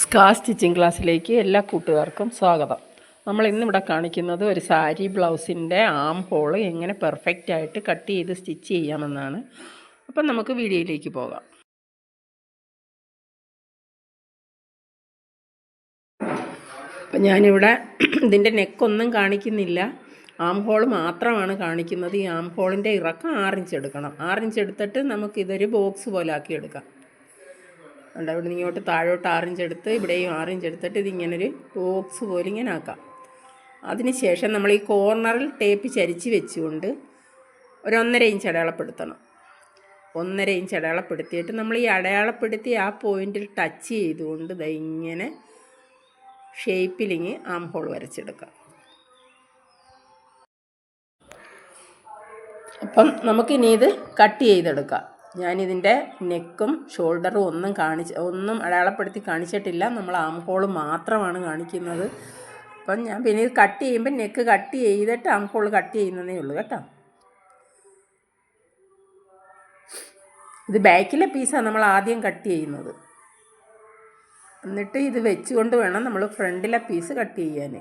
സ്കാ stitching ക്ലാസ്സിലേക്ക് എല്ലാ കൂട്ടുകാർക്കും സ്വാഗതം. നമ്മൾ ഇന്നിവിടെ കാണിക്കുന്നത് ഒരു സാരി ബ്ലൗസിൻ്റെ ആം ഹോൾ എങ്ങനെ പെർഫെക്റ്റ് ആയിട്ട് കട്ട് ചെയ്ത് സ്റ്റിച്ച് ചെയ്യാമെന്നാണ്. അപ്പം നമുക്ക് വീഡിയോയിലേക്ക് പോകാം. അപ്പം ഞാനിവിടെ ഇതിൻ്റെ നെക്കൊന്നും കാണിക്കുന്നില്ല, ആം ഹോൾ മാത്രമാണ് കാണിക്കുന്നത്. ഈ ആം ഹോളിൻ്റെ ഇറക്കം 6 ഇഞ്ച് എടുക്കണം. 6 ഇഞ്ച് എടുത്തിട്ട് നമുക്കിതൊരു ബോക്സ് പോലെ ആക്കി എടുക്കാം. ഉണ്ട്, ഇവിടെ നിന്ന് ഇങ്ങോട്ട് താഴോട്ട് 6 ഇഞ്ച് എടുത്ത് ഇവിടെയും 6 ഇഞ്ച് എടുത്തിട്ട് ഇതിങ്ങനൊരു ബോക്സ് പോലെ ഇങ്ങനെ ആക്കാം. അതിനുശേഷം നമ്മൾ ഈ കോർണറിൽ ടേപ്പ് ചരിച്ച് വെച്ചുകൊണ്ട് ഒരു 1.5 ഇഞ്ച് അടയാളപ്പെടുത്തണം. 1.5 ഇഞ്ച് അടയാളപ്പെടുത്തിയിട്ട് നമ്മൾ ഈ അടയാളപ്പെടുത്തി ആ പോയിന്റിൽ ടച്ച് ചെയ്തുകൊണ്ട് ഇങ്ങനെ ഷേപ്പിലിങ്ങ് ആം ഹോൾ വരച്ചെടുക്കാം. അപ്പം നമുക്കിനി ഇത് കട്ട് ചെയ്തെടുക്കാം. ഞാനിതിൻ്റെ നെക്കും ഷോൾഡറും ഒന്നും അടയാളപ്പെടുത്തി കാണിച്ചിട്ടില്ല, നമ്മൾ ആം ഹോൾ മാത്രമാണ് കാണിക്കുന്നത്. അപ്പം ഞാൻ പിന്നെ ഇത് കട്ട് ചെയ്യുമ്പോൾ നെക്ക് കട്ട് ചെയ്തിട്ട് ആം ഹോൾ കട്ട് ചെയ്യുന്നതേ ഉള്ളൂ കേട്ടോ. ഇത് ബാക്കിലെ പീസാണ് നമ്മൾ ആദ്യം കട്ട് ചെയ്യുന്നത്, എന്നിട്ട് ഇത് വെച്ചുകൊണ്ട് വേണം നമ്മൾ ഫ്രണ്ടിലെ പീസ് കട്ട് ചെയ്യാൻ.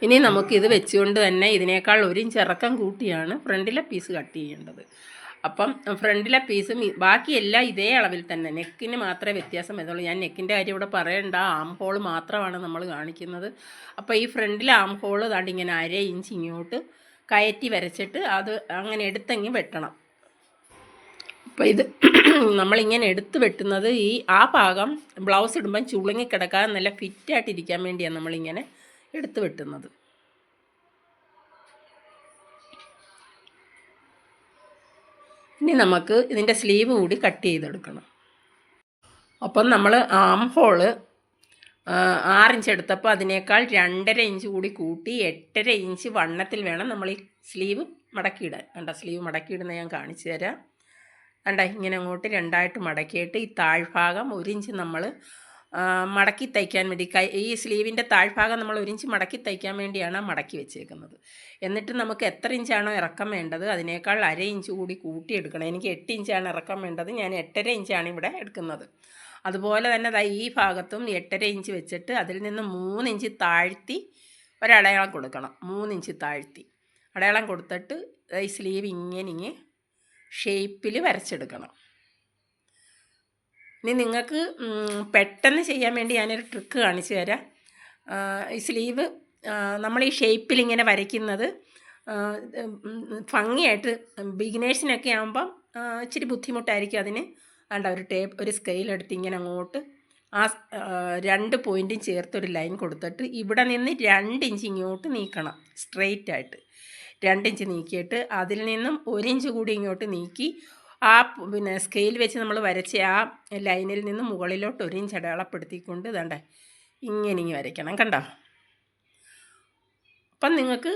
ഇനി നമുക്കിത് വെച്ചുകൊണ്ട് തന്നെ ഇതിനേക്കാൾ 1 ഇഞ്ച് ഇറക്കം കൂട്ടിയാണ് ഫ്രണ്ടിലെ പീസ് കട്ട് ചെയ്യേണ്ടത്. അപ്പം ഫ്രണ്ടിലെ പീസും ബാക്കിയെല്ലാം ഇതേ അളവിൽ തന്നെ, നെക്കിന് മാത്രമേ വ്യത്യാസം വരുന്നുള്ളൂ. ഞാൻ നെക്കിൻ്റെ കാര്യം ഇവിടെ പറയണ്ട, ആം ഹോൾ മാത്രമാണ് നമ്മൾ കാണിക്കുന്നത്. അപ്പോൾ ഈ ഫ്രണ്ടിലെ ആം ഹോൾ ഇങ്ങനെ 1/2 ഇഞ്ച് ഇങ്ങോട്ട് കയറ്റി വരച്ചിട്ട് അത് അങ്ങനെ എടുത്തെങ്കിൽ വെട്ടണം. അപ്പോൾ ഇത് നമ്മളിങ്ങനെ എടുത്ത് വെട്ടുന്നത് ആ ഭാഗം ബ്ലൗസ് ഇടുമ്പം ചുളുങ്ങിക്കിടക്കാതെ നല്ല ഫിറ്റായിട്ടിരിക്കാൻ വേണ്ടിയാണ് നമ്മളിങ്ങനെ എടുത്ത് വെട്ടുന്നത്. ഇനി നമുക്ക് ഇതിൻ്റെ സ്ലീവ് കൂടി കട്ട് ചെയ്തെടുക്കണം. അപ്പം നമ്മൾ ആം ഹോള് 6 ഇഞ്ച് എടുത്തപ്പോൾ അതിനേക്കാൾ 2.5 ഇഞ്ച് കൂടി കൂട്ടി 8.5 ഇഞ്ച് വണ്ണത്തിൽ വേണം നമ്മൾ ഈ സ്ലീവ് മടക്കിയിടാൻ. കണ്ട, സ്ലീവ് മടക്കിയിടുന്ന ഞാൻ കാണിച്ചു തരാം. കണ്ട, ഇങ്ങനെ അങ്ങോട്ട് രണ്ടായിട്ട് മടക്കിയിട്ട് ഈ താഴ്ഭാഗം 1 ഇഞ്ച് നമ്മൾ മടക്കി തയ്ക്കാൻ വേണ്ടി, ഈ സ്ലീവിൻ്റെ താഴ്ഭാഗം നമ്മൾ 1 ഇഞ്ച് മടക്കി തയ്ക്കാൻ വേണ്ടിയാണ് മടക്കി വെച്ചേക്കുന്നത്. എന്നിട്ട് നമുക്ക് എത്ര ഇഞ്ചാണോ ഇറക്കം വേണ്ടത് അതിനേക്കാൾ 1/2 ഇഞ്ച് കൂടി കൂട്ടിയെടുക്കണം. എനിക്ക് 8 ഇഞ്ചാണ് ഇറക്കം വേണ്ടത്, ഞാൻ 8.5 ഇഞ്ചാണ് ഇവിടെ എടുക്കുന്നത്. അതുപോലെ തന്നെ ഈ ഭാഗത്തും 8.5 ഇഞ്ച് വെച്ചിട്ട് അതിൽ നിന്ന് 3 ഇഞ്ച് താഴ്ത്തി ഒരടയാളം കൊടുക്കണം. 3 ഇഞ്ച് താഴ്ത്തി അടയാളം കൊടുത്തിട്ട് ഈ സ്ലീവ് ഇങ്ങനെ ഷേപ്പിൽ വരച്ചെടുക്കണം. ഇനി നിങ്ങൾക്ക് പെട്ടെന്ന് ചെയ്യാൻ വേണ്ടി ഞാനൊരു ട്രിക്ക് കാണിച്ചു തരാം. ഈ സ്ലീവ് നമ്മൾ ഈ ഷേപ്പിൽ ഇങ്ങനെ വരയ്ക്കുന്നത് ഭംഗിയായിട്ട് ബിഗിനേഴ്സിനൊക്കെ ആകുമ്പം ഇച്ചിരി ബുദ്ധിമുട്ടായിരിക്കും അതിന്. വേണ്ട, ഒരു സ്കെയിലെടുത്ത് ഇങ്ങനെ അങ്ങോട്ട് ആ 2 പോയിൻറ്റും ചേർത്തൊരു ലൈൻ കൊടുത്തിട്ട് ഇവിടെ നിന്ന് 2 ഇഞ്ച് ഇങ്ങോട്ട് നീക്കണം. സ്ട്രെയിറ്റായിട്ട് 2 ഇഞ്ച് നീക്കിയിട്ട് അതിൽ നിന്നും 1 ഇഞ്ച് കൂടി ഇങ്ങോട്ട് നീക്കി ആ സ്കെയിൽ വെച്ച് നമ്മൾ വരച്ച ആ ലൈനിൽ നിന്ന് മുകളിലോട്ട് 1 ഇഞ്ച് അടയാളപ്പെടുത്തിക്കൊണ്ട് ഇതണ്ട ഇങ്ങനെ വരയ്ക്കണം. കണ്ടോ? അപ്പം നിങ്ങൾക്ക്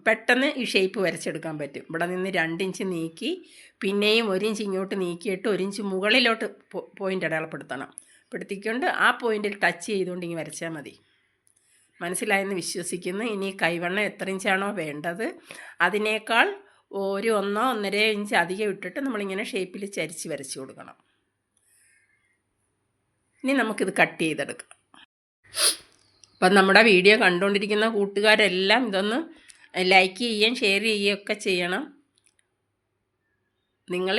പെട്ടെന്ന് ഈ ഷേപ്പ് വരച്ചെടുക്കാൻ പറ്റും. ഇവിടെ നിന്ന് 2 ഇഞ്ച് നീക്കി പിന്നെയും 1 ഇഞ്ച് ഇങ്ങോട്ട് നീക്കിയിട്ട് 1 ഇഞ്ച് മുകളിലോട്ട് പോയിൻ്റ് അടയാളപ്പെടുത്തിക്കൊണ്ട് ആ പോയിൻ്റിൽ ടച്ച് ചെയ്തുകൊണ്ട് ഇങ്ങനെ വരച്ചാൽ മതി. മനസ്സിലായെന്ന് വിശ്വസിക്കുന്നു. ഇനി കൈവണ്ണം എത്ര ഇഞ്ചാണോ വേണ്ടത് അതിനേക്കാൾ 1-1.5 ഇഞ്ച് അധികം ഇട്ടിട്ട് നമ്മളിങ്ങനെ ഷേപ്പിൽ ചരിച്ച് വരച്ച് കൊടുക്കണം. ഇനി നമുക്കിത് കട്ട് ചെയ്തെടുക്കാം. അപ്പം നമ്മുടെ വീഡിയോ കണ്ടുകൊണ്ടിരിക്കുന്ന കൂട്ടുകാരെല്ലാം ഇതൊന്ന് ലൈക്ക് ചെയ്യുകയും ഷെയർ ചെയ്യുകയൊക്കെ ചെയ്യണം. നിങ്ങൾ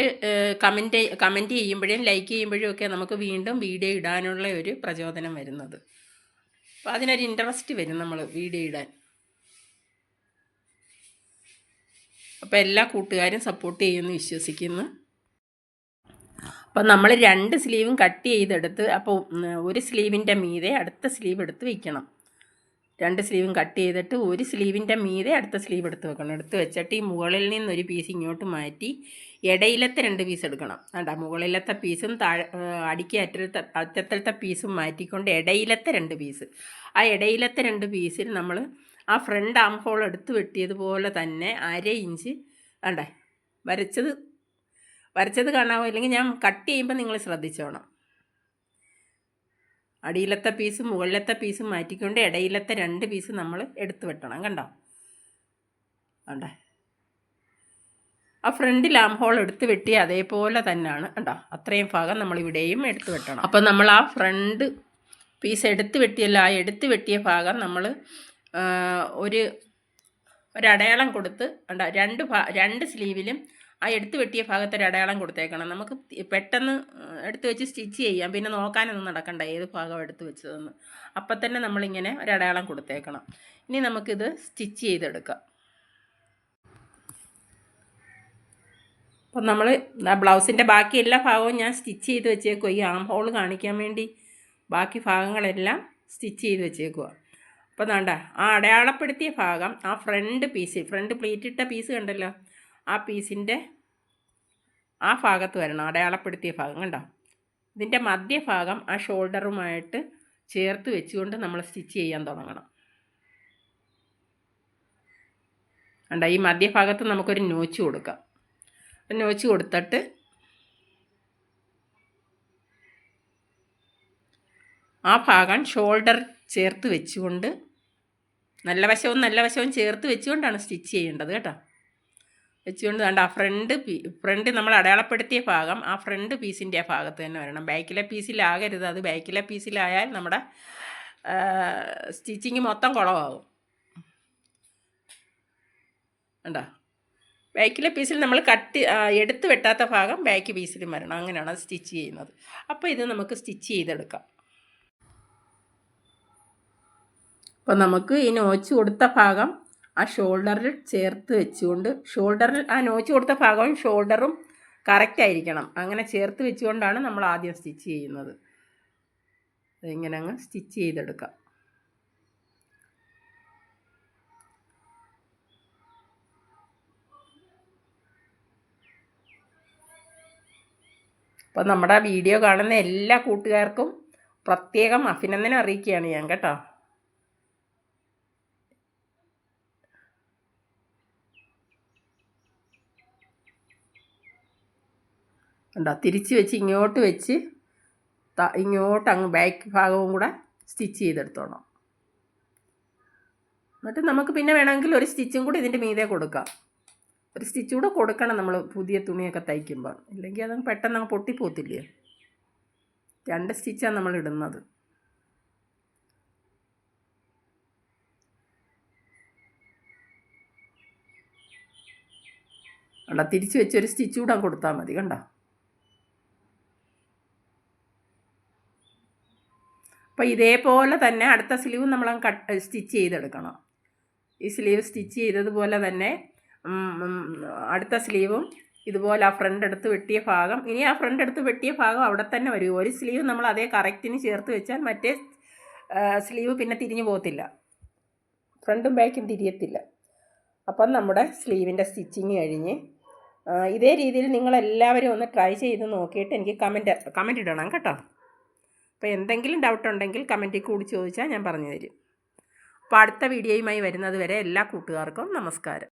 കമൻറ്റ് ചെയ്യുമ്പോഴും ലൈക്ക് ചെയ്യുമ്പോഴും ഒക്കെ നമുക്ക് വീണ്ടും വീഡിയോ ഇടാനുള്ള ഒരു പ്രചോദനം വരുന്നത്. അപ്പോൾ അതിനൊരു ഇൻട്രസ്റ്റ് വരും നമ്മൾ വീഡിയോ ഇടാൻ. അപ്പോൾ എല്ലാ കൂട്ടുകാരും സപ്പോർട്ട് ചെയ്യുമെന്ന് വിശ്വസിക്കുന്നു. അപ്പം നമ്മൾ 2 സ്ലീവും കട്ട് ചെയ്തെടുത്ത് അപ്പോൾ ഒരു സ്ലീവിൻ്റെ മീതെ അടുത്ത സ്ലീവ് എടുത്ത് വയ്ക്കണം. 2 സ്ലീവും കട്ട് ചെയ്തിട്ട് ഒരു സ്ലീവിൻ്റെ മീതെ അടുത്ത സ്ലീവ് എടുത്ത് വെക്കണം. എടുത്ത് വെച്ചിട്ട് ഈ മുകളിൽ നിന്നൊരു പീസ് ഇങ്ങോട്ട് മാറ്റി ഇടയിലത്തെ 2 പീസ് എടുക്കണം. വേണ്ട, മുകളിലത്തെ പീസും അടിക്ക് അറ്റത്തിലത്തെ പീസും മാറ്റിക്കൊണ്ട് ഇടയിലത്തെ 2 പീസ്, ആ ഇടയിലത്തെ 2 പീസിൽ നമ്മൾ ആ ഫ്രണ്ട് ആം ഹോൾ എടുത്ത് വെട്ടിയതുപോലെ തന്നെ 1/2 ഇഞ്ച് വേണ്ടേ വരച്ചത് കാണാമോ? അല്ലെങ്കിൽ ഞാൻ കട്ട് ചെയ്യുമ്പോൾ നിങ്ങൾ ശ്രദ്ധിച്ചോണം. അടിയിലത്തെ പീസും മുകളിലത്തെ പീസും മാറ്റിക്കൊണ്ട് ഇടയിലത്തെ 2 പീസ് നമ്മൾ എടുത്ത് വെട്ടണം. കണ്ടോ? കണ്ടേ ആ ഫ്രണ്ടിൽ ആം ഹോൾ എടുത്ത് വെട്ടി അതേപോലെ തന്നെയാണ് കണ്ടോ അത്രയും ഭാഗം നമ്മൾ ഇവിടെയും എടുത്ത് വെട്ടണം. അപ്പം നമ്മൾ ആ ഫ്രണ്ട് പീസ് എടുത്ത് വെട്ടിയല്ല ആ എടുത്ത് വെട്ടിയ ഭാഗം നമ്മൾ ഒരടയാളം കൊടുത്ത് കണ്ടോ രണ്ട് സ്ലീവിലും ആ എടുത്ത് വെട്ടിയ ഭാഗത്ത് ഒരു അടയാളം കൊടുത്തേക്കണം. നമുക്ക് പെട്ടെന്ന് എടുത്ത് വെച്ച് സ്റ്റിച്ച് ചെയ്യാം, പിന്നെ നോക്കാനൊന്നും നടക്കണ്ട ഏത് ഭാഗം എടുത്ത് വെച്ചതെന്ന്. അപ്പം തന്നെ നമ്മളിങ്ങനെ ഒരു അടയാളം കൊടുത്തേക്കണം. ഇനി നമുക്കിത് സ്റ്റിച്ച് ചെയ്തെടുക്കാം. അപ്പം നമ്മൾ ബ്ലൗസിൻ്റെ ബാക്കി എല്ലാ ഭാഗവും ഞാൻ സ്റ്റിച്ച് ചെയ്ത് വെച്ചേക്കുക. ഈ ആം ഹോൾ കാണിക്കാൻ വേണ്ടി ബാക്കി ഭാഗങ്ങളെല്ലാം സ്റ്റിച്ച് ചെയ്ത് വെച്ചേക്കുക. അപ്പോൾ വേണ്ട ആ അടയാളപ്പെടുത്തിയ ഭാഗം ആ ഫ്രണ്ട് പ്ലീറ്റ് ഇട്ട പീസ് കണ്ടല്ലോ, ആ പീസിൻ്റെ ആ ഭാഗത്ത് വരണം അടയാളപ്പെടുത്തിയ ഭാഗം. കണ്ടോ ഇതിൻ്റെ മധ്യഭാഗം ആ ഷോൾഡറുമായിട്ട് ചേർത്ത് വെച്ചുകൊണ്ട് നമ്മൾ സ്റ്റിച്ച് ചെയ്യാൻ തുടങ്ങണം. കണ്ടോ ഈ മധ്യഭാഗത്ത് നമുക്കൊരു നോച്ച് കൊടുക്കാം. നോച്ച് കൊടുത്തിട്ട് ആ ഭാഗം ഷോൾഡർ ചേർത്ത് വെച്ചുകൊണ്ട് നല്ല വശവും ചേർത്ത് വെച്ചുകൊണ്ടാണ് സ്റ്റിച്ച് ചെയ്യേണ്ടത് കേട്ടോ. വെച്ചുകൊണ്ട് വേണ്ട ആ ഫ്രണ്ട് നമ്മൾ അടയാളപ്പെടുത്തിയ ഭാഗം ആ ഫ്രണ്ട് പീസിൻ്റെ ആ ഭാഗത്ത് തന്നെ വരണം. ബാക്കിലെ പീസിലാകരുത്. അത് ബാക്കിലെ പീസിലായാൽ നമ്മുടെ സ്റ്റിച്ചിങ് മൊത്തം കുളമാകും. കണ്ടോ ബാക്കിലെ പീസിൽ നമ്മൾ എടുത്ത് വെട്ടാത്ത ഭാഗം ബാക്ക് പീസിലും വരണം. അങ്ങനെയാണ് അത് സ്റ്റിച്ച് ചെയ്യുന്നത്. അപ്പോൾ ഇത് നമുക്ക് സ്റ്റിച്ച് ചെയ്തെടുക്കാം. അപ്പോൾ നമുക്ക് ഈ നോച്ച് കൊടുത്ത ഭാഗം ആ ഷോൾഡറിൽ ചേർത്ത് വെച്ചുകൊണ്ട് ആ നോച്ച് കൊടുത്ത ഭാഗവും ഷോൾഡറും കറക്റ്റ് ആയിരിക്കണം. അങ്ങനെ ചേർത്ത് വെച്ചുകൊണ്ടാണ് നമ്മൾ ആദ്യം സ്റ്റിച്ച് ചെയ്യുന്നത്. ഇങ്ങനെ അങ്ങ് സ്റ്റിച്ച് ചെയ്തെടുക്കാം. അപ്പോൾ നമ്മുടെ വീഡിയോ കാണുന്ന എല്ലാ കൂട്ടുകാർക്കും പ്രത്യേകം അഭിനന്ദനം അറിയിക്കുകയാണ് ഞാൻ കേട്ടോ. കണ്ടോ തിരിച്ച് വെച്ച് ഇങ്ങോട്ട് അങ്ങ് ബാക്ക് ഭാഗവും കൂടെ സ്റ്റിച്ച് ചെയ്തെടുത്തോണം. എന്നിട്ട് നമുക്ക് പിന്നെ വേണമെങ്കിൽ ഒരു സ്റ്റിച്ചും കൂടി ഇതിൻ്റെ മീതെ കൊടുക്കാം. ഒരു സ്റ്റിച്ച് കൂടെ കൊടുക്കണം നമ്മൾ പുതിയ തുണിയൊക്കെ തയ്ക്കുമ്പോൾ, ഇല്ലെങ്കിൽ അത് പെട്ടെന്ന് അങ്ങ് പൊട്ടിപ്പോത്തില്ലേ. 2 സ്റ്റിച്ചാണ് നമ്മൾ ഇടുന്നത്. കണ്ടോ തിരിച്ച് വെച്ച് ഒരു സ്റ്റിച്ച് കൂടെ കൊടുത്താൽ മതി. കണ്ടോ അപ്പോൾ ഇതേപോലെ തന്നെ അടുത്ത സ്ലീവ് നമ്മൾ സ്റ്റിച്ച് ചെയ്തെടുക്കണം. ഈ സ്ലീവ് സ്റ്റിച്ച് ചെയ്തതുപോലെ തന്നെ അടുത്ത സ്ലീവും ഇതുപോലെ ആ ഫ്രണ്ട് എടുത്ത് വെട്ടിയ ഭാഗം, ഇനി ആ ഫ്രണ്ട് എടുത്ത് വെട്ടിയ ഭാഗം അവിടെ തന്നെ വരും. ഒരു സ്ലീവ് നമ്മൾ അതേ കറക്റ്റിന് ചേർത്ത് വെച്ചാൽ മറ്റേ സ്ലീവ് പിന്നെ തിരിഞ്ഞു പോകത്തില്ല, ഫ്രണ്ടും ബാക്കും തിരിയത്തില്ല. അപ്പം നമ്മുടെ സ്ലീവിൻ്റെ സ്റ്റിച്ചിങ് കഴിഞ്ഞ് ഇതേ രീതിയിൽ നിങ്ങളെല്ലാവരും ഒന്ന് ട്രൈ ചെയ്ത് നോക്കിയിട്ട് എനിക്ക് കമൻറ്റ് ഇടണം കേട്ടോ. അപ്പോൾ എന്തെങ്കിലും ഡൗട്ട് ഉണ്ടെങ്കിൽ കമൻറ്റിൽ കൂടി ചോദിച്ചാൽ ഞാൻ പറഞ്ഞു തരും. അപ്പോൾ അടുത്ത വീഡിയോയുമായി വരുന്നത് വരെ എല്ലാ കൂട്ടുകാർക്കും നമസ്കാരം.